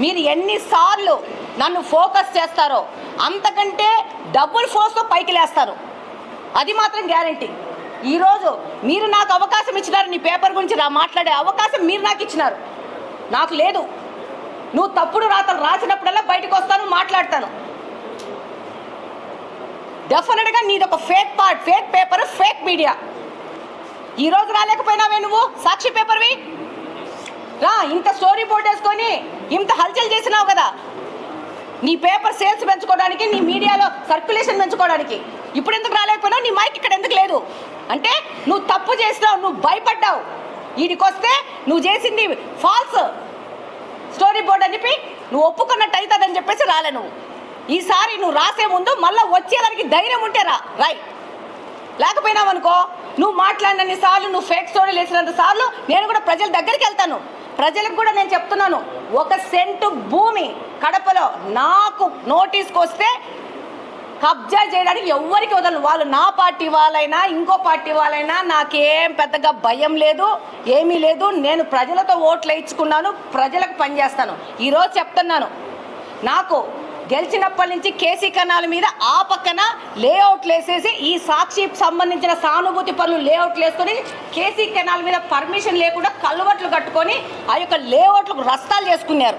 మీరు ఎన్నిసార్లు నన్ను ఫోకస్ చేస్తారో అంతకంటే డబుల్ ఫోర్స్తో పైకి లేస్తారు, అది మాత్రం గ్యారంటీ. ఈరోజు మీరు నాకు అవకాశం ఇచ్చినారు, నీ పేపర్ గురించి మాట్లాడే అవకాశం మీరు నాకు ఇచ్చినారు, నాకు లేదు. నువ్వు తప్పుడు రాతలు రాసినప్పుడల్లా బయటకు వస్తాను, మాట్లాడతాను. డెఫినెట్గా నీది ఒక ఫేక్ పేపర్, ఫేక్ మీడియా. ఈరోజు రాలేకపోయినావే నువ్వు, సాక్షి పేపర్వి రా. ఇంత స్టోరీ బోర్డు వేసుకొని ఇంత హల్చల్ చేసినావు కదా, నీ పేపర్ సేల్స్ పెంచుకోవడానికి, నీ మీడియాలో సర్క్యులేషన్ పెంచుకోవడానికి. ఇప్పుడు ఎందుకు రాలేకపోయినావు? నీ మైక్ ఇక్కడ ఎందుకు లేదు అంటే నువ్వు తప్పు చేసినావు, నువ్వు భయపడ్డావు. వీడికొస్తే నువ్వు చేసింది ఫాల్స్ స్టోరీ బోర్డు అని చెప్పి నువ్వు ఒప్పుకున్నట్టు అవుతుందని చెప్పేసి రాలే. నువ్వు ఈసారి నువ్వు రాసే ముందు మళ్ళీ వచ్చేదానికి ధైర్యం ఉంటే రాయ్. లేకపోయినావు అనుకో, నువ్వు మాట్లాడినన్ని సార్లు, నువ్వు ఫేక్ స్టోరీలు వేసినంత సార్లు నేను కూడా ప్రజల దగ్గరికి వెళ్తాను. ప్రజలకు కూడా నేను చెప్తున్నాను, 1 సెంటు భూమి కడపలో నాకు నోటీస్కి వస్తే కబ్జా చేయడానికి ఎవ్వరికి వదలను. వాళ్ళు నా పార్టీ వాళ్ళైనా ఇంకో పార్టీ వాళ్ళైనా నాకేం పెద్దగా భయం లేదు, ఏమీ లేదు. నేను ప్రజలతో ఓట్లు వేయించుకున్నాను, ప్రజలకు పనిచేస్తాను. ఈరోజు చెప్తున్నాను, నాకు గెలిచినప్పటి నుంచి కేసీ కెనాల్ మీద ఆ పక్కన లేఅవుట్లు వేసేసి ఈ సాక్షికి సంబంధించిన సానుభూతి పనులు లేఅవుట్లు వేసుకొని కేసీ కెనాల్ మీద పర్మిషన్ లేకుండా కల్వర్ట్లు కట్టుకొని ఆ యొక్క లేఅవుట్లకు రస్తాలు చేసుకున్నారు.